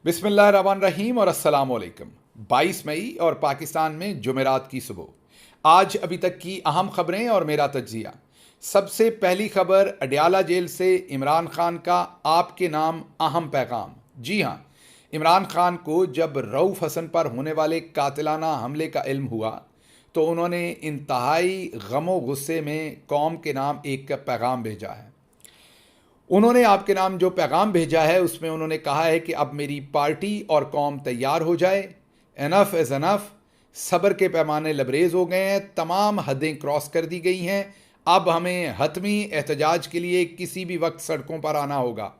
बिस्मिल्लाहिर्रहमानिर्रहीम और अस्सलाम वालेकुम। 22 मई और पाकिस्तान में जुमेरात की सुबह। आज अभी तक की अहम खबरें और मेरा तज्जिया। सबसे पहली खबर, अडयाला जेल से इमरान खान का आपके नाम अहम पैगाम। जी हाँ, इमरान खान को जब रऊफ़ हसन पर होने वाले कातिलाना हमले का इल्म हुआ तो उन्होंने इंतहाई गमो गुस्से में कौम के नाम एक पैगाम भेजा है। उन्होंने आपके नाम जो पैगाम भेजा है उसमें उन्होंने कहा है कि अब मेरी पार्टी और कौम तैयार हो जाए। Enough is enough. सब्र के पैमाने लबरेज हो गए हैं, तमाम हदें क्रॉस कर दी गई हैं। अब हमें हतमी एहतजाज के लिए किसी भी वक्त सड़कों पर आना होगा।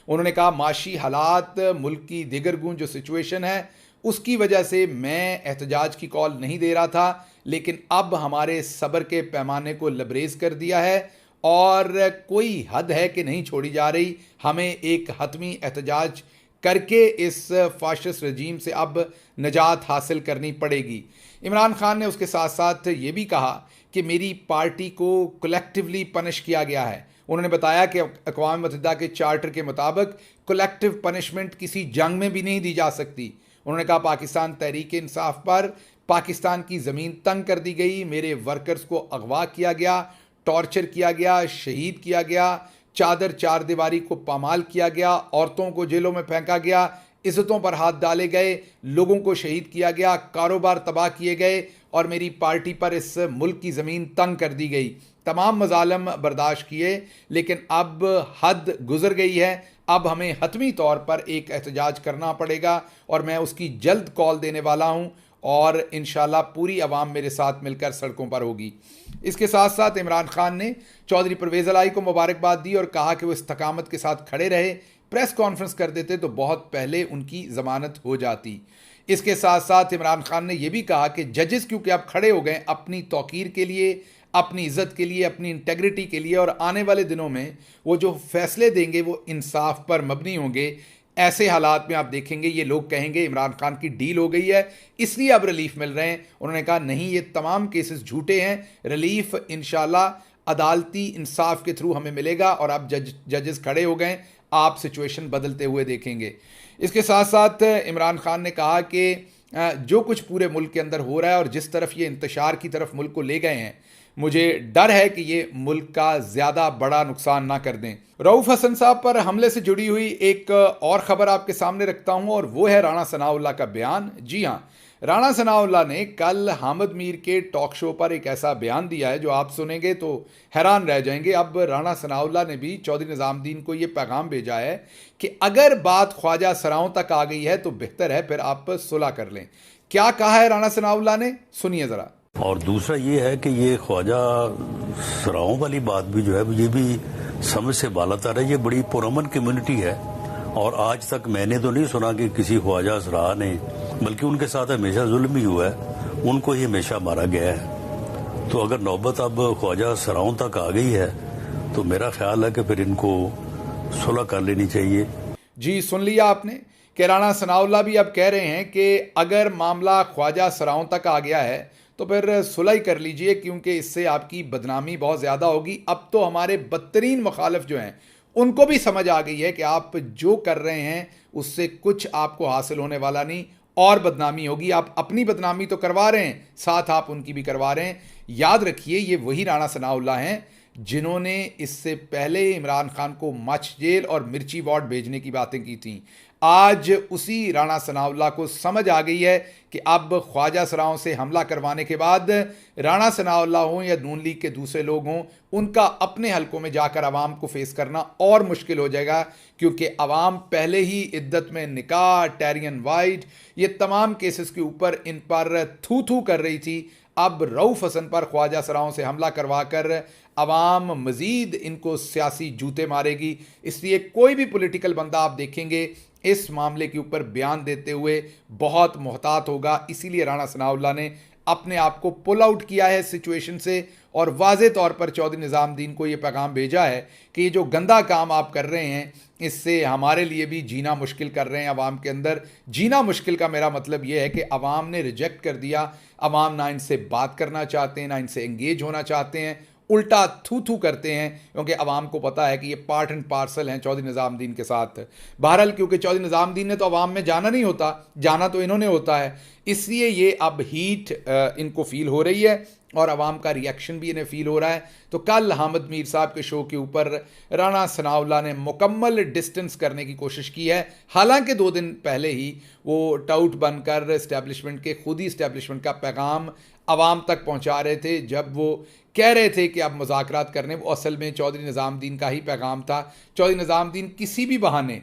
उन्होंने कहा माशी हालात, मुल्क की दिगरगूं जो सिचुएशन है उसकी वजह से मैं एहतजाज की कॉल नहीं दे रहा था, लेकिन अब हमारे सब्र के पैमाने को लबरेज कर दिया है और कोई हद है कि नहीं छोड़ी जा रही। हमें एक हतमी एहतजाज करके इस फाशिस्ट रजीम से अब निजात हासिल करनी पड़ेगी। इमरान खान ने उसके साथ साथ ये भी कहा कि मेरी पार्टी को कलेक्टिवली पनिश किया गया है। उन्होंने बताया कि अक़वाम मुत्तहिदा के चार्टर के मुताबिक कलेक्टिव पनिशमेंट किसी जंग में भी नहीं दी जा सकती। उन्होंने कहा पाकिस्तान तहरीक इंसाफ पर पाकिस्तान की ज़मीन तंग कर दी गई, मेरे वर्कर्स को अगवा किया गया, टॉर्चर किया गया, शहीद किया गया, चादर चार दीवारी को पामाल किया गया, औरतों को जेलों में फेंका गया, इज्जतों पर हाथ डाले गए, लोगों को शहीद किया गया, कारोबार तबाह किए गए और मेरी पार्टी पर इस मुल्क की ज़मीन तंग कर दी गई। तमाम मजालम बर्दाश्त किए, लेकिन अब हद गुजर गई है। अब हमें हतमी तौर पर एक एहतजाज करना पड़ेगा और मैं उसकी जल्द कॉल देने वाला हूँ और इंशाल्लाह पूरी आवाम मेरे साथ मिलकर सड़कों पर होगी। इसके साथ साथ इमरान खान ने चौधरी परवेज़ इलाही को मुबारकबाद दी और कहा कि वो इस्तकामत के साथ खड़े रहे, प्रेस कॉन्फ्रेंस कर देते तो बहुत पहले उनकी ज़मानत हो जाती। इसके साथ साथ इमरान खान ने यह भी कहा कि जजेस क्योंकि अब खड़े हो गए अपनी तौकीर के लिए, अपनी इज़्ज़त के लिए, अपनी इंटेग्रिटी के लिए, और आने वाले दिनों में वो जो फैसले देंगे वो इंसाफ पर मबनी होंगे। ऐसे हालात में आप देखेंगे ये लोग कहेंगे इमरान खान की डील हो गई है इसलिए अब रिलीफ मिल रहे हैं। उन्होंने कहा नहीं, ये तमाम केसेस झूठे हैं, रिलीफ इंशाल्लाह अदालती इंसाफ के थ्रू हमें मिलेगा और अब जजेस खड़े हो गए, आप सिचुएशन बदलते हुए देखेंगे। इसके साथ साथ इमरान खान ने कहा कि जो कुछ पूरे मुल्क के अंदर हो रहा है और जिस तरफ ये इंतशार की तरफ मुल्क को ले गए हैं, मुझे डर है कि ये मुल्क का ज़्यादा बड़ा नुकसान ना कर दें। रऊफ़ हसन साहब पर हमले से जुड़ी हुई एक और ख़बर आपके सामने रखता हूँ और वो है राणा सनाउल्लाह का बयान। जी हाँ, राणा सनाउल्लाह ने कल हामिद मीर के टॉक शो पर एक ऐसा बयान दिया है जो आप सुनेंगे तो हैरान रह जाएंगे। अब राणा सनाउल्लाह ने भी चौधरी निज़ामुद्दीन को ये पैगाम भेजा है कि अगर बात ख्वाजा सराओं तक आ गई है तो बेहतर है फिर आप सुलह कर लें। क्या कहा है राणा सनाउल्लाह ने, सुनिए ज़रा। और दूसरा ये है कि ये ख्वाजा सराओं वाली बात भी जो है ये भी समझ से बालातर है। ये बड़ी पुरअमन कम्युनिटी है और आज तक मैंने तो नहीं सुना कि किसी ख्वाजा सरा ने, बल्कि उनके साथ हमेशा जुल्म ही हुआ है, उनको ही हमेशा मारा गया है। तो अगर नौबत अब ख्वाजा सराओं तक आ गई है तो मेरा ख्याल है कि फिर इनको सुलह कर लेनी चाहिए। जी, सुन लिया आपने कि राणा सनाउल्लाह भी अब कह रहे हैं कि अगर मामला ख्वाजा सराओं तक आ गया है तो फिर सुलह कर लीजिए, क्योंकि इससे आपकी बदनामी बहुत ज़्यादा होगी। अब तो हमारे बदतरीन मुखालिफ जो हैं उनको भी समझ आ गई है कि आप जो कर रहे हैं उससे कुछ आपको हासिल होने वाला नहीं और बदनामी होगी। आप अपनी बदनामी तो करवा रहे हैं, साथ आप उनकी भी करवा रहे हैं। याद रखिए ये वही राणा सनाउल्लाह हैं जिन्होंने इससे पहले इमरान खान को मच जेल और मिर्ची वार्ड भेजने की बातें की थीं। आज उसी राणा सनाउल्लाह को समझ आ गई है कि अब ख्वाजा सराओं से हमला करवाने के बाद राणा सनाउल्लाह हों या नून लीग के दूसरे लोग हों, उनका अपने हलकों में जाकर आवाम को फेस करना और मुश्किल हो जाएगा, क्योंकि आवाम पहले ही इद्दत में निकाह, टैरियन वाइट, ये तमाम केसेस के ऊपर इन पर थू थू कर रही थी। अब रऊफ़ हसन पर ख्वाजा सराओं से हमला करवा कर अवाम मज़ीद इनको सियासी जूते मारेगी। इसलिए कोई भी पॉलिटिकल बंदा आप देखेंगे इस मामले के ऊपर बयान देते हुए बहुत मोहतात होगा। इसीलिए राणा सनाउल्लाह ने अपने आप को पुल आउट किया है सिचुएशन से और वाज़े तौर पर चौधरी निज़ामुद्दीन को ये पैगाम भेजा है कि ये जो गंदा काम आप कर रहे हैं इससे हमारे लिए भी जीना मुश्किल कर रहे हैं। अवाम के अंदर जीना मुश्किल का मेरा मतलब ये है कि अवाम ने रिजेक्ट कर दिया, अवाम ना इनसे बात करना चाहते हैं, ना इनसे एंगेज होना चाहते हैं। उल्टा थू थू करते हैं, क्योंकि अवाम को पता है कि ये पार्ट एंड पार्सल हैं चौधरी निज़ामुद्दीन के साथ। बहरहाल क्योंकि चौधरी निज़ामुद्दीन ने तो अवाम में जाना नहीं होता, जाना तो इन्होंने होता है, इसलिए ये अब हीट इनको फील हो रही है और अवाम का रिएक्शन भी इन्हें फील हो रहा है। तो कल हामिद मीर साहब के शो के ऊपर राना सनाउल्लाह ने मुकम्मल डिस्टेंस करने की कोशिश की है। हालांकि 2 दिन पहले ही वो टाउट बनकर इस्टेब्लिशमेंट के, खुद ही इस्टेब्लिशमेंट का पैगाम अवाम तक पहुंचा रहे थे, जब वो कह रहे थे कि अब मुज़ाकरात करने, वो असल में चौधरी निज़ामुद्दीन का ही पैगाम था। चौधरी निज़ामुद्दीन किसी भी बहाने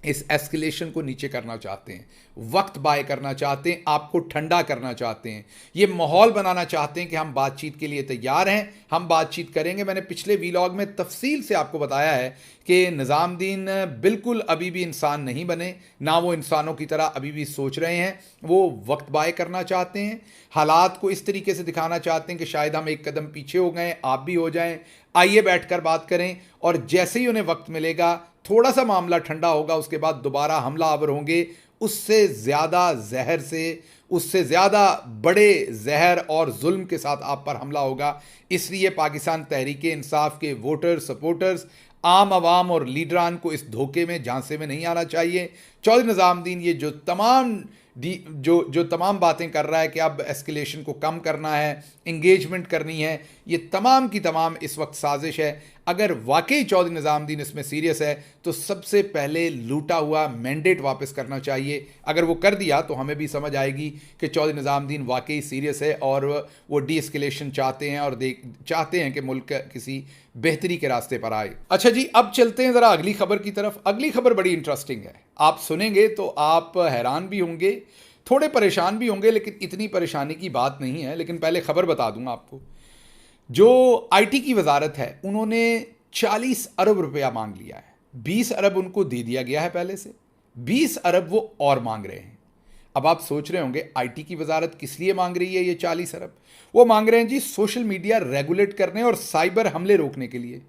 इस एस्केलेशन को नीचे करना चाहते हैं, वक्त बाय करना चाहते हैं, आपको ठंडा करना चाहते हैं, ये माहौल बनाना चाहते हैं कि हम बातचीत के लिए तैयार हैं, हम बातचीत करेंगे। मैंने पिछले वीलॉग में तफसील से आपको बताया है कि निज़ामुद्दीन बिल्कुल अभी भी इंसान नहीं बने, ना वो इंसानों की तरह अभी भी सोच रहे हैं, वो वक्त बाय करना चाहते हैं, हालात को इस तरीके से दिखाना चाहते हैं कि शायद हम एक कदम पीछे हो गए, आप भी हो जाएं, आइए बैठकर बात करें। और जैसे ही उन्हें वक्त मिलेगा, थोड़ा सा मामला ठंडा होगा, उसके बाद दोबारा हमला आवर होंगे, उससे ज़्यादा जहर से, उससे ज़्यादा बड़े जहर और जुल्म के साथ आप पर हमला होगा। इसलिए पाकिस्तान तहरीक इंसाफ के वोटर्स, सपोर्टर्स, आम आवाम और लीडरान को इस धोखे में, झांसे में नहीं आना चाहिए। चौधरी निज़ामुद्दीन ये जो तमाम बातें कर रहा है कि अब एस्केलेशन को कम करना है, इंगेजमेंट करनी है, ये तमाम की तमाम इस वक्त साजिश है। अगर वाकई चौधरी निज़ामुद्दीन इसमें सीरियस है तो सबसे पहले लूटा हुआ मैंडेट वापस करना चाहिए। अगर वो कर दिया तो हमें भी समझ आएगी कि चौधरी निज़ामुद्दीन वाकई सीरियस है और वो डी एस्केलेशन चाहते हैं और चाहते हैं कि मुल्क किसी बेहतरी के रास्ते पर आए। अच्छा जी, अब चलते हैं ज़रा अगली खबर की तरफ। अगली खबर बड़ी इंटरेस्टिंग है, आप सुनेंगे तो आप हैरान भी होंगे, थोड़े परेशान भी होंगे, लेकिन इतनी परेशानी की बात नहीं है। लेकिन पहले खबर बता दूंगा आपको। जो आईटी की वजारत है, उन्होंने 40 अरब रुपया मांग लिया है। 20 अरब उनको दे दिया गया है पहले से, 20 अरब वो और मांग रहे हैं। अब आप सोच रहे होंगे आईटी की वजारत किस लिए मांग रही है ये 40 अरब? वो मांग रहे हैं जी सोशल मीडिया रेगुलेट करने और साइबर हमले रोकने के लिए।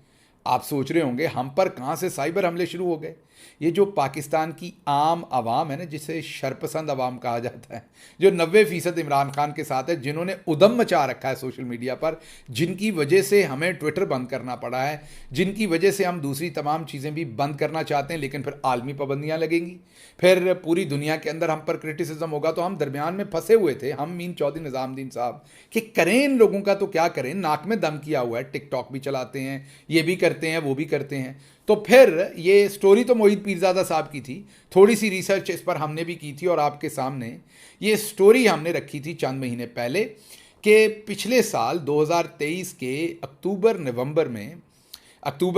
आप सोच रहे होंगे हम पर कहाँ से साइबर हमले शुरू हो गए? ये जो पाकिस्तान की आम आवाम है ना, जिसे शरपसंद आवाम कहा जाता है, जो 90% इमरान खान के साथ है, जिन्होंने उदम मचा रखा है सोशल मीडिया पर, जिनकी वजह से हमें ट्विटर बंद करना पड़ा है, जिनकी वजह से हम दूसरी तमाम चीज़ें भी बंद करना चाहते हैं, लेकिन फिर आलमी पाबंदियाँ लगेंगी, फिर पूरी दुनिया के अंदर हम पर क्रिटिसिज्म होगा। तो हम दरमियान में फंसे हुए थे, हम मीन चौधरी निज़ामुद्दीन साहब, कि करें इन लोगों का तो क्या करें, नाक में दम किया हुआ है, टिकटॉक भी चलाते हैं, ये भी करते हैं, वो भी करते हैं। तो फिर ये स्टोरी तो मोहित पीरज़ादा साहब की थी, थोड़ी सी रिसर्च इस पर हमने भी की थी और आपके सामने ये स्टोरी हमने रखी थी चंद महीने पहले कि पिछले साल 2023 के अक्टूबर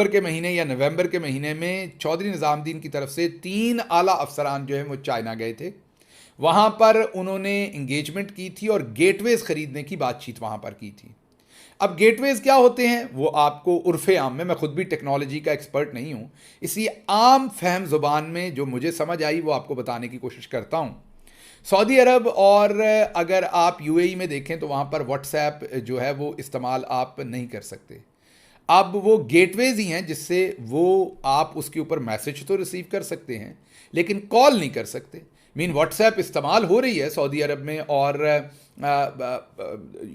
के महीने या नवंबर के महीने में चौधरी निज़ामुद्दीन की तरफ से 3 आला अफसरान जो है वो चाइना गए थे। वहाँ पर उन्होंने इंगेजमेंट की थी और गेटवेज़ ख़रीदने की बातचीत वहाँ पर की थी। अब गेटवेज़ क्या होते हैं वो आपको उर्फ़े आम में, मैं खुद भी टेक्नोलॉजी का एक्सपर्ट नहीं हूँ, इसलिए आम फहम ज़ुबान में जो मुझे समझ आई वो आपको बताने की कोशिश करता हूँ। सऊदी अरब और अगर आप यूएई में देखें तो वहाँ पर व्हाट्सएप जो है वो इस्तेमाल आप नहीं कर सकते। अब वो गेटवेज़ ही हैं जिससे वो आप उसके ऊपर मैसेज तो रिसीव कर सकते हैं लेकिन कॉल नहीं कर सकते। मीन व्हाट्सएप इस्तेमाल हो रही है सऊदी अरब में और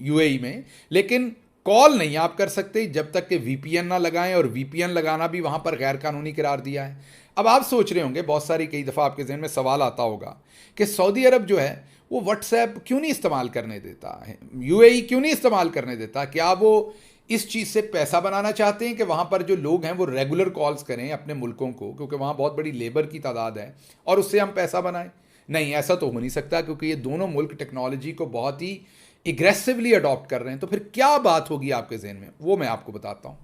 यूएई में, लेकिन कॉल नहीं आप कर सकते जब तक कि वीपीएन ना लगाएं, और वीपीएन लगाना भी वहाँ पर गैर कानूनी करार दिया है। अब आप सोच रहे होंगे, बहुत सारी कई दफ़ा आपके जहन में सवाल आता होगा कि सऊदी अरब जो है वो व्हाट्सएप क्यों नहीं इस्तेमाल करने देता है, यूएई क्यों नहीं इस्तेमाल करने देता? क्या वो इस चीज़ से पैसा बनाना चाहते हैं कि वहाँ पर जो लोग हैं वो रेगुलर कॉल्स करें अपने मुल्कों को, क्योंकि वहाँ बहुत बड़ी लेबर की तादाद है और उससे हम पैसा बनाएं? नहीं, ऐसा तो हो नहीं सकता, क्योंकि ये दोनों मुल्क टेक्नोलॉजी को बहुत ही एग्रेसिवली अडॉप्ट कर रहे हैं। तो फिर क्या बात होगी आपके जहन में, वो मैं आपको बताता हूँ।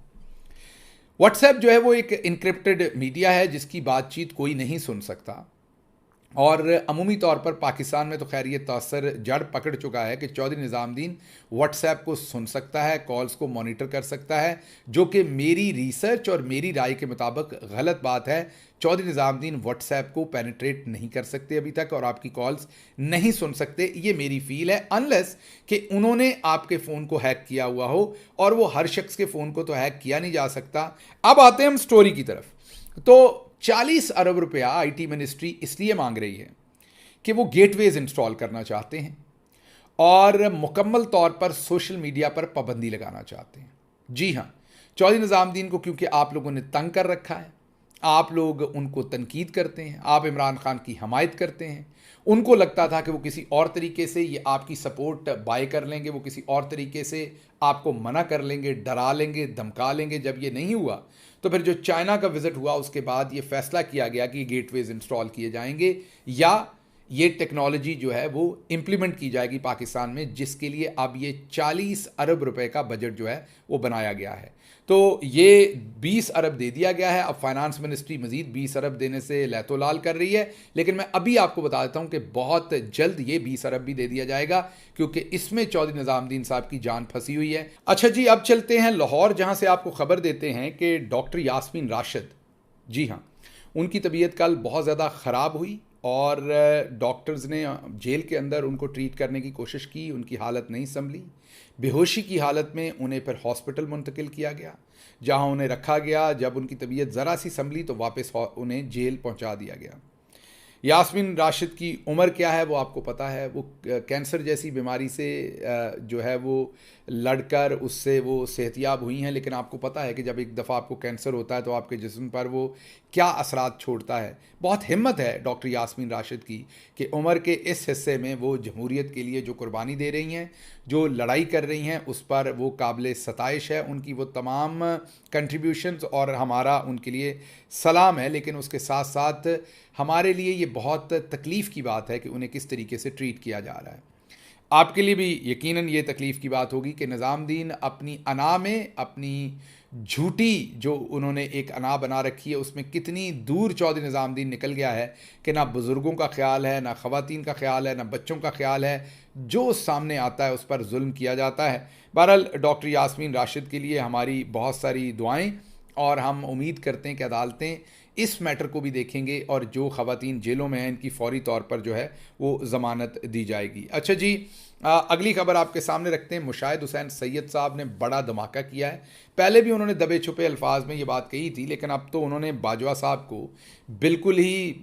व्हाट्सएप जो है वो एक इनक्रिप्टेड मीडिया है जिसकी बातचीत कोई नहीं सुन सकता, और अमूमी तौर पर पाकिस्तान में तो खैर ये तासर जड़ पकड़ चुका है कि चौधरी निज़ामुद्दीन व्हाट्सएप को सुन सकता है, कॉल्स को मॉनिटर कर सकता है, जो कि मेरी रिसर्च और मेरी राय के मुताबिक गलत बात है। चौधरी निज़ामुद्दीन व्हाट्सएप को पेनिट्रेट नहीं कर सकते अभी तक और आपकी कॉल्स नहीं सुन सकते, ये मेरी फील है, अनलेस कि उन्होंने आपके फ़ोन को हैक किया हुआ हो, और वो हर शख्स के फ़ोन को तो हैक किया नहीं जा सकता। अब आते हैं हम स्टोरी की तरफ। तो 40 अरब रुपया आईटी मिनिस्ट्री इसलिए मांग रही है कि वो गेटवेज इंस्टॉल करना चाहते हैं और मुकम्मल तौर पर सोशल मीडिया पर पाबंदी लगाना चाहते हैं। जी हाँ, चौधरी निज़ामुद्दीन को क्योंकि आप लोगों ने तंग कर रखा है, आप लोग उनको तनकीद करते हैं, आप इमरान खान की हमायत करते हैं। उनको लगता था कि वो किसी और तरीके से ये आपकी सपोर्ट बाय कर लेंगे, वो किसी और तरीके से आपको मना कर लेंगे, डरा लेंगे, धमका लेंगे। जब ये नहीं हुआ तो फिर जो चाइना का विज़िट हुआ उसके बाद ये फैसला किया गया कि गेटवेज इंस्टॉल किए जाएंगे या ये टेक्नोलॉजी जो है वो इम्प्लीमेंट की जाएगी पाकिस्तान में, जिसके लिए अब ये 40 अरब रुपए का बजट जो है वो बनाया गया है। तो ये 20 अरब दे दिया गया है। अब फाइनेंस मिनिस्ट्री मजीद 20 अरब देने से लहतोलाल कर रही है, लेकिन मैं अभी आपको बता देता हूं कि बहुत जल्द ये 20 अरब भी दे दिया जाएगा, क्योंकि इसमें चौधरी निज़ामुद्दीन साहब की जान फंसी हुई है। अच्छा जी, अब चलते हैं लाहौर, जहां से आपको खबर देते हैं कि डॉक्टर यास्मीन राशिद, जी हाँ, उनकी तबीयत कल बहुत ज़्यादा ख़राब हुई और डॉक्टर्स ने जेल के अंदर उनको ट्रीट करने की कोशिश की, उनकी हालत नहीं संभली। बेहोशी की हालत में उन्हें फिर हॉस्पिटल मुंतकिल किया गया, जहां उन्हें रखा गया। जब उनकी तबीयत ज़रा सी संभली तो वापस उन्हें जेल पहुंचा दिया गया। यास्मीन राशिद की उम्र क्या है वो आपको पता है। वो कैंसर जैसी बीमारी से जो है वो लड़कर उससे वो सेहतियाब हुई हैं, लेकिन आपको पता है कि जब एक दफ़ा आपको कैंसर होता है तो आपके जिस्म पर वो क्या असरात छोड़ता है। बहुत हिम्मत है डॉक्टर यास्मीन राशिद की कि उम्र के इस हिस्से में वो जमहूरियत के लिए जो कुर्बानी दे रही हैं, जो लड़ाई कर रही हैं, उस पर वो काबिल सताइश है उनकी वो तमाम कंट्रीब्यूशंस, और हमारा उनके लिए सलाम है। लेकिन उसके साथ साथ हमारे लिए ये बहुत तकलीफ़ की बात है कि उन्हें किस तरीके से ट्रीट किया जा रहा है। आपके लिए भी यकीनन ये तकलीफ़ की बात होगी कि निज़ामुद्दीन अपनी अना में, अपनी झूठी जो उन्होंने एक अना बना रखी है, उसमें कितनी दूर चौधरी निज़ामुद्दीन निकल गया है कि ना बुज़ुर्गों का ख्याल है, ना ख़वातीन का ख्याल है, ना बच्चों का ख्याल है। जो सामने आता है उस पर जुल्म किया जाता है। बहरहाल डॉक्टर यास्मीन राशिद के लिए हमारी बहुत सारी दुआएं, और हम उम्मीद करते हैं कि अदालतें इस मैटर को भी देखेंगे और जो ख़वातीन जेलों में हैं इनकी फौरी तौर पर जो है वो ज़मानत दी जाएगी। अच्छा जी, अगली खबर आपके सामने रखते हैं। मुशाहिद हुसैन सैयद साहब ने बड़ा धमाका किया है। पहले भी उन्होंने दबे छुपे अल्फाज में ये बात कही थी, लेकिन अब तो उन्होंने बाजवा साहब को बिल्कुल ही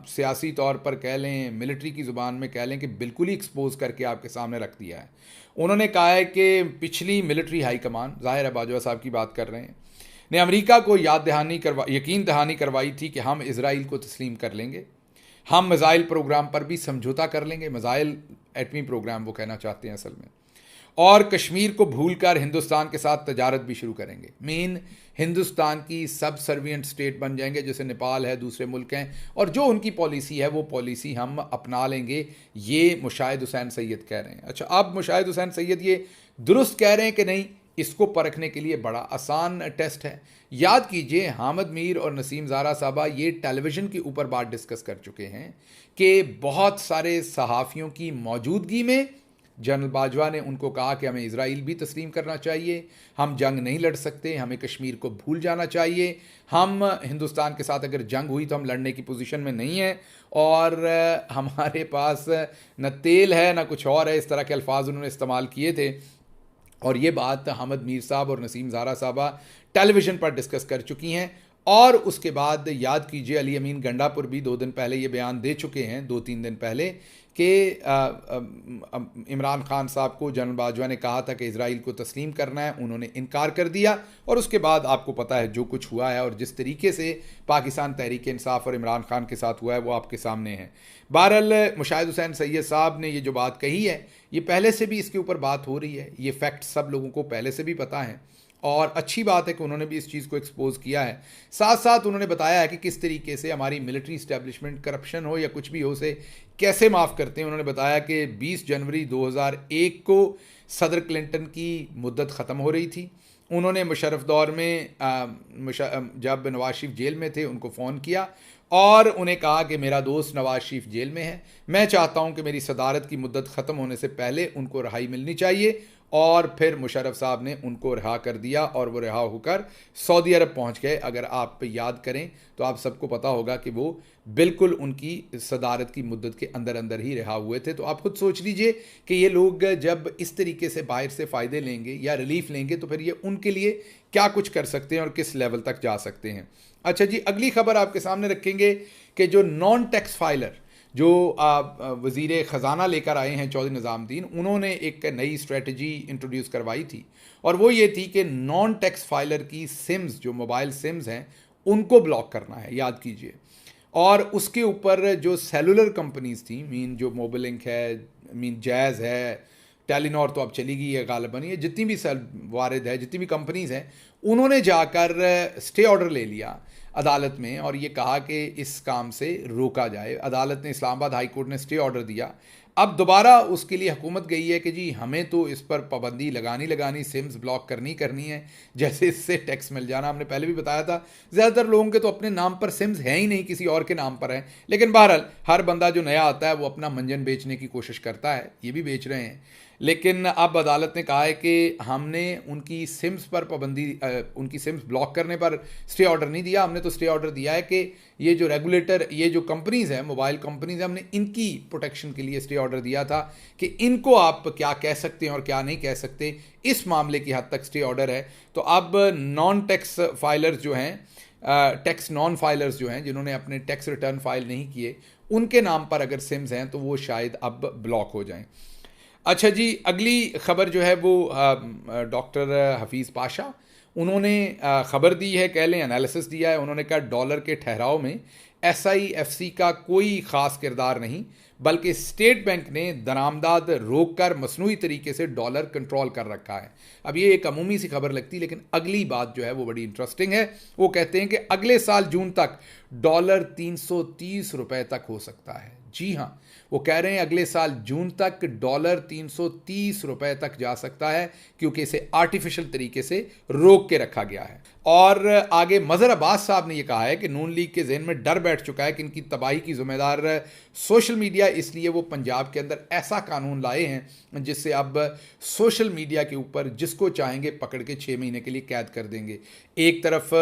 सियासी तौर पर कह लें, मिलिट्री की ज़ुबान में कह लें कि बिल्कुल ही एक्सपोज करके आपके सामने रख दिया है। उन्होंने कहा है कि पिछली मिलिट्री हाई कमान, ज़ाहिर है बाजवा साहब की बात कर रहे हैं, ने अमेरिका को यकीन दहानी करवाई थी कि हम इजराइल को तस्लीम कर लेंगे, हम मिज़ाइल प्रोग्राम पर भी समझौता कर लेंगे। मिज़ाइल एटमी प्रोग्राम वो कहना चाहते हैं असल में, और कश्मीर को भूलकर हिंदुस्तान के साथ तजारत भी शुरू करेंगे। मेन हिंदुस्तान की सब सर्विएंट स्टेट बन जाएंगे, जैसे नेपाल है, दूसरे मुल्क हैं, और जो उनकी पॉलिसी है वो पॉलिसी हम अपना लेंगे। ये मुशाहिद हुसैन सैयद कह रहे हैं। अच्छा, अब मुशाहिद हुसैन सैयद ये दुरुस्त कह रहे हैं कि नहीं, इसको परखने के लिए बड़ा आसान टेस्ट है। याद कीजिए, हामिद मीर और नसीम ज़ारा साहबा ये टेलीविज़न के ऊपर बात डिस्कस कर चुके हैं कि बहुत सारे सहाफ़ियों की मौजूदगी में जनरल बाजवा ने उनको कहा कि हमें इजराइल भी तस्लीम करना चाहिए, हम जंग नहीं लड़ सकते, हमें कश्मीर को भूल जाना चाहिए, हम हिंदुस्तान के साथ अगर जंग हुई तो हम लड़ने की पोजीशन में नहीं हैं, और हमारे पास न तेल है न कुछ और है। इस तरह के अल्फाज उन्होंने इस्तेमाल किए थे, और ये बात हामिद मीर साहब और नसीम ज़ारा साहबा टेलीविज़न पर डिस्कस कर चुकी हैं। और उसके बाद याद कीजिए, अली अमीन गंडापुर भी 2 दिन पहले ये बयान दे चुके हैं, 2-3 दिन पहले, कि इमरान खान साहब को जनरल बाजवा ने कहा था कि इजराइल को तस्लीम करना है, उन्होंने इनकार कर दिया, और उसके बाद आपको पता है जो कुछ हुआ है और जिस तरीके से पाकिस्तान तहरीक इंसाफ और इमरान खान के साथ हुआ है वो आपके सामने है। बहरहाल मुशाहिद हुसैन सैयद साहब ने ये जो बात कही है, ये पहले से भी इसके ऊपर बात हो रही है, ये फैक्ट सब लोगों को पहले से भी पता है, और अच्छी बात है कि उन्होंने भी इस चीज़ को एक्सपोज किया है। साथ साथ उन्होंने बताया है कि किस तरीके से हमारी मिलिट्री इस्टेब्लिशमेंट करप्शन हो या कुछ भी हो से कैसे माफ़ करते हैं। उन्होंने बताया कि 20 जनवरी 2001 को सदर क्लिंटन की मुद्दत ख़त्म हो रही थी। उन्होंने मुशर्रफ दौर में जब नवाज शरीफ जेल में थे उनको फ़ोन किया और उन्हें कहा कि मेरा दोस्त नवाज शरीफ जेल में है, मैं चाहता हूं कि मेरी सदारत की मुद्दत ख़त्म होने से पहले उनको रिहाई मिलनी चाहिए। और फिर मुशर्रफ साहब ने उनको रिहा कर दिया और वो रिहा होकर सऊदी अरब पहुंच गए। अगर आप याद करें तो आप सबको पता होगा कि वो बिल्कुल उनकी सदारत की मुद्दत के अंदर अंदर ही रिहा हुए थे। तो आप खुद सोच लीजिए कि ये लोग जब इस तरीके से बाहर से फ़ायदे लेंगे या रिलीफ लेंगे तो फिर ये उनके लिए क्या कुछ कर सकते हैं और किस लेवल तक जा सकते हैं। अच्छा जी, अगली खबर आपके सामने रखेंगे कि जो नॉन टैक्स फाइलर, जो वज़ीर ख़जाना लेकर आए हैं चौधरी निज़ामुद्दीन, उन्होंने एक नई स्ट्रेटजी इंट्रोड्यूस करवाई थी, और वो ये थी कि नॉन टैक्स फाइलर की सिम्स, जो मोबाइल सिम्स हैं, उनको ब्लॉक करना है, याद कीजिए। और उसके ऊपर जो सेलुलर कंपनीज थी, मीन जो मोबिलिंक है, मीन जैज़ है, टेलीनॉर तो अब चली गई है गालिबन, ये जितनी भी वारिद है, जितनी भी कंपनीज़ हैं, उन्होंने जाकर स्टे ऑर्डर ले लिया अदालत में और ये कहा कि इस काम से रोका जाए। अदालत ने, इस्लामाबाद हाई कोर्ट ने स्टे ऑर्डर दिया। अब दोबारा उसके लिए हुकूमत गई है कि जी हमें तो इस पर पाबंदी लगानी, सिम्स ब्लॉक करनी है, जैसे इससे टैक्स मिल जाना। हमने पहले भी बताया था, ज़्यादातर लोगों के तो अपने नाम पर सिम्स हैं ही नहीं, किसी और के नाम पर हैं। लेकिन बहरहाल हर बंदा जो नया आता है वो अपना मंजन बेचने की कोशिश करता है, ये भी बेच रहे हैं। लेकिन अब अदालत ने कहा है कि हमने उनकी सिम्स पर पाबंदी, उनकी सिम्स ब्लॉक करने पर स्टे ऑर्डर नहीं दिया, हमने तो स्टे ऑर्डर दिया है कि ये जो रेगुलेटर, ये जो कंपनीज़ हैं, मोबाइल कंपनीज़ हैं, हमने इनकी प्रोटेक्शन के लिए स्टे ऑर्डर दिया था कि इनको आप क्या कह सकते हैं और क्या नहीं कह सकते, इस मामले की हद तक स्टे ऑर्डर है। तो अब नॉन टैक्स फाइलर्स जो हैं, टैक्स नॉन फाइलर्स जो हैं, जिन्होंने अपने टैक्स रिटर्न फाइल नहीं किए, उनके नाम पर अगर सिम्स हैं तो वो शायद अब ब्लॉक हो जाएं। अच्छा जी, अगली खबर जो है वो डॉक्टर हफीज़ पाशा, उन्होंने ख़बर दी है, कह लें एनालिसिस दिया है। उन्होंने कहा डॉलर के ठहराव में SIFC का कोई ख़ास किरदार नहीं, बल्कि स्टेट बैंक ने दरामदाद रोक कर मसनूई तरीके से डॉलर कंट्रोल कर रखा है। अब ये एक अमूमी सी खबर लगती है, लेकिन अगली बात जो है वो बड़ी इंटरेस्टिंग है। वो कहते हैं कि अगले साल जून तक डॉलर 330 रुपये तक हो सकता है। जी हाँ, वो कह रहे हैं अगले साल जून तक डॉलर 330 रुपये तक जा सकता है, क्योंकि इसे आर्टिफिशियल तरीके से रोक के रखा गया है। और आगे मज़हर अब्बास साहब ने यह कहा है कि नून लीग के ज़हन में डर बैठ चुका है कि इनकी तबाही की ज़िम्मेदार सोशल मीडिया, इसलिए वो पंजाब के अंदर ऐसा कानून लाए हैं जिससे अब सोशल मीडिया के ऊपर जिसको चाहेंगे पकड़ के 6 महीने के लिए कैद कर देंगे। एक तरफ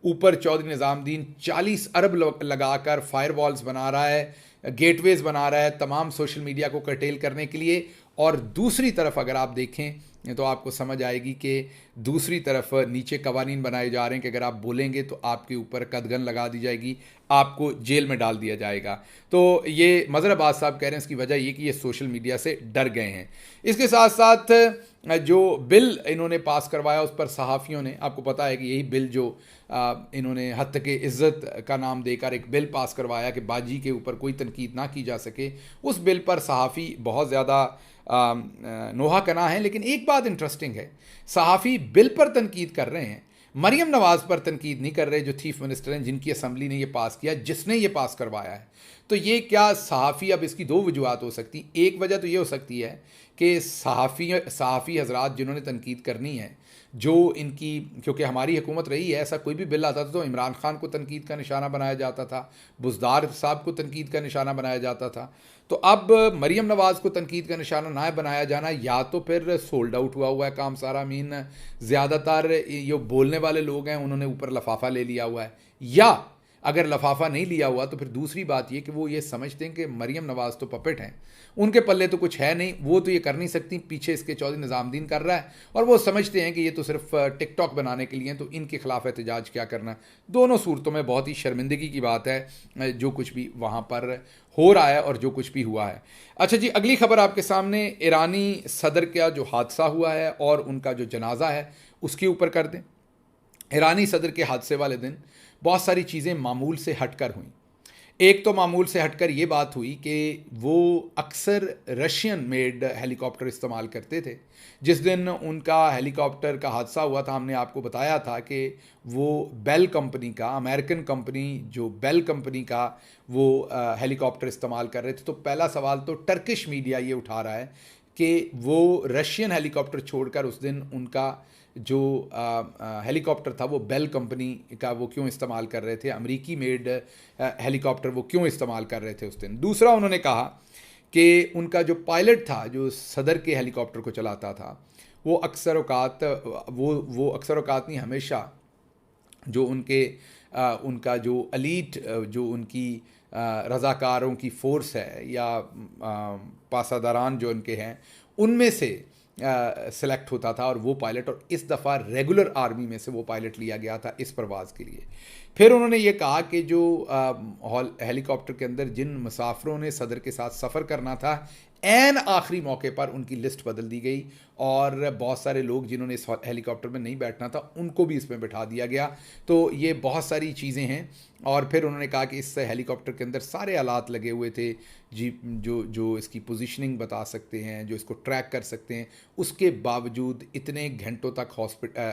ऊपर चौधरी निज़ामुद्दीन 40 अरब लगाकर फायरवॉल्स बना रहा है, गेटवेज बना रहा है तमाम सोशल मीडिया को कर्टेल करने के लिए, और दूसरी तरफ अगर आप देखें तो आपको समझ आएगी कि दूसरी तरफ नीचे कवानीन बनाए जा रहे हैं कि अगर आप बोलेंगे तो आपके ऊपर कदगन लगा दी जाएगी, आपको जेल में डाल दिया जाएगा। तो ये मज़हर अब्बास साहब कह रहे हैं इसकी वजह ये कि ये सोशल मीडिया से डर गए हैं। इसके साथ साथ जो बिल इन्होंने पास करवाया उस पर सहाफ़ियों ने, आपको पता है कि यही बिल जो इन्होंने हद तक इज़्ज़त का नाम देकर एक बिल पास करवाया कि बाजी के ऊपर कोई तनकीद ना की जा सके, उस बिल पर सहाफ़ी बहुत ज़्यादा नोहा कना है। लेकिन एक बात इंटरेस्टिंग है, सहाफ़ी बिल पर तनकीद कर रहे हैं, मरियम नवाज़ पर तनकीद नहीं कर रहे, जो चीफ मिनिस्टर हैं, जिनकी असम्बली ने ये पास किया, जिसने ये पास करवाया है। तो ये क्या सहाफ़ी, अब इसकी दो वजूहत हो सकती। एक वजह तो ये हो सकती है कि सहाफ़ी हजरात जिन्होंने तनकीद करनी है, जो इनकी, क्योंकि हमारी हुकूमत रही है, ऐसा कोई भी बिल आता था तो इमरान खान को तनकीद का निशाना बनाया जाता था, बुज़दार साहब को तनकीद का निशाना बनाया जाता था। तो अब मरियम नवाज़ को तनकीद का निशाना ना बनाया जाना, या तो फिर सोल्ड आउट हुआ है काम सारा, मीन ज़्यादातर ये बोलने वाले लोग हैं उन्होंने ऊपर लफाफा ले लिया हुआ है, या अगर लफाफा नहीं लिया हुआ तो फिर दूसरी बात ये कि वो ये समझते हैं कि मरियम नवाज़ तो पपेट हैं, उनके पल्ले तो कुछ है नहीं, वो तो ये कर नहीं सकती, पीछे इसके चौधरी निज़ामुद्दीन कर रहा है, और वो समझते हैं कि ये तो सिर्फ टिकटॉक बनाने के लिए, तो इनके खिलाफ एहतजाज क्या करना। दोनों सूरतों में बहुत ही शर्मिंदगी की बात है जो कुछ भी वहाँ पर हो रहा है और जो कुछ भी हुआ है। अच्छा जी, अगली खबर आपके सामने ईरानी सदर का जो हादसा हुआ है और उनका जो जनाजा है उसके ऊपर कर दें। ईरानी सदर के हादसे वाले दिन बहुत सारी चीज़ें मामूल से हटकर हुई। एक तो मामूल से हटकर ये बात हुई कि वो अक्सर रशियन मेड हेलीकॉप्टर इस्तेमाल करते थे। जिस दिन उनका हेलीकॉप्टर का हादसा हुआ था, हमने आपको बताया था कि वो बेल कंपनी का, अमेरिकन कंपनी जो बेल कंपनी का वो हेलीकॉप्टर इस्तेमाल कर रहे थे। तो पहला सवाल तो टर्किश मीडिया ये उठा रहा है कि वो रशियन हेलीकॉप्टर छोड़कर उस दिन उनका जो हेलीकॉप्टर था वो बेल कंपनी का वो क्यों इस्तेमाल कर रहे थे, अमेरिकी मेड हेलीकॉप्टर वो क्यों इस्तेमाल कर रहे थे उस दिन। दूसरा, उन्होंने कहा कि उनका जो पायलट था जो सदर के हेलीकॉप्टर को चलाता था, वो अक्सर औकात नहीं, हमेशा जो उनका जो अलीट जो उनकी रज़ाकारों की फ़ोर्स है या पासादारान जो उनके हैं, उनमें से सेलेक्ट होता था और वो पायलट, और इस दफ़ा रेगुलर आर्मी में से वो पायलट लिया गया था इस परवाज़ के लिए। फिर उन्होंने ये कहा कि जो हेलीकॉप्टर के अंदर जिन मुसाफिरों ने सदर के साथ सफ़र करना था, ऐन आखिरी मौके पर उनकी लिस्ट बदल दी गई और बहुत सारे लोग जिन्होंने इस हेलीकॉप्टर में नहीं बैठना था उनको भी इसमें बैठा दिया गया। तो ये बहुत सारी चीज़ें हैं। और फिर उन्होंने कहा कि इस हेलीकॉप्टर के अंदर सारे आलात लगे हुए थे जी, जो इसकी पोजीशनिंग बता सकते हैं, जो इसको ट्रैक कर सकते हैं। उसके बावजूद इतने घंटों तक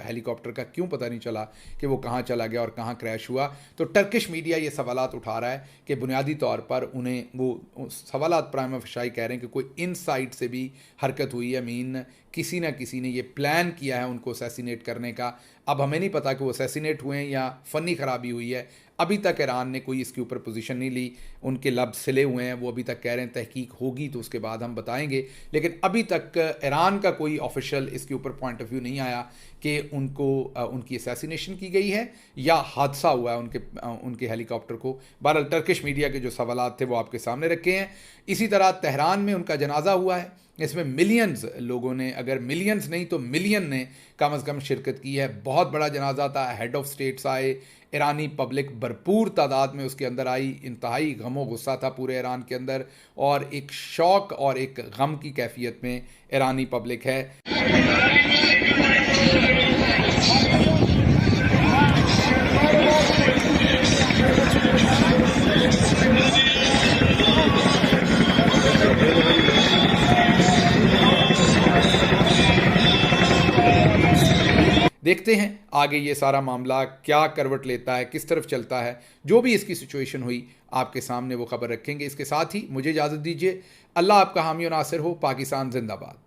हेलीकॉप्टर का क्यों पता नहीं चला कि वो कहाँ चला गया और कहाँ क्रैश हुआ। तो टर्किश मीडिया ये सवालात उठा रहा है कि बुनियादी तौर पर उन्हें वो सवालात प्राइमा फशाई कह रहे हैं कि कोई इनसाइड से भी हरकत हुई है, मीन किसी ना किसी ने ये प्लान किया है उनको असैसिनेट करने का। अब हमें नहीं पता कि वो असैसिनेट हुए हैं या फ़नी ख़राबी हुई है। अभी तक ईरान ने कोई इसके ऊपर पोजीशन नहीं ली, उनके लब सिले हुए हैं। वो अभी तक कह रहे हैं तहकीक होगी तो उसके बाद हम बताएंगे, लेकिन अभी तक ईरान का कोई ऑफिशियल इसके ऊपर पॉइंट ऑफ व्यू नहीं आया कि उनकी असैसिनेशन की गई है या हादसा हुआ है उनके हेलीकॉप्टर को। बहरहाल टर्किश मीडिया के जो सवालात थे वो आपके सामने रखे हैं। इसी तरह तेहरान में उनका जनाजा हुआ है, इसमें मिलियंस लोगों ने, अगर मिलियंस नहीं तो मिलियन ने कम अज़ कम शिरकत की है। बहुत बड़ा जनाजा था, हेड ऑफ स्टेट्स आए, ईरानी पब्लिक भरपूर तादाद में उसके अंदर आई। इंतहाई गम व गुस्सा था पूरे ईरान के अंदर और एक शौक और एक गम की कैफियत में ईरानी पब्लिक है। देखते हैं आगे ये सारा मामला क्या करवट लेता है, किस तरफ चलता है। जो भी इसकी सिचुएशन हुई आपके सामने वो खबर रखेंगे। इसके साथ ही मुझे इजाज़त दीजिए। अल्लाह आपका हामी और नासिर हो। पाकिस्तान जिंदाबाद।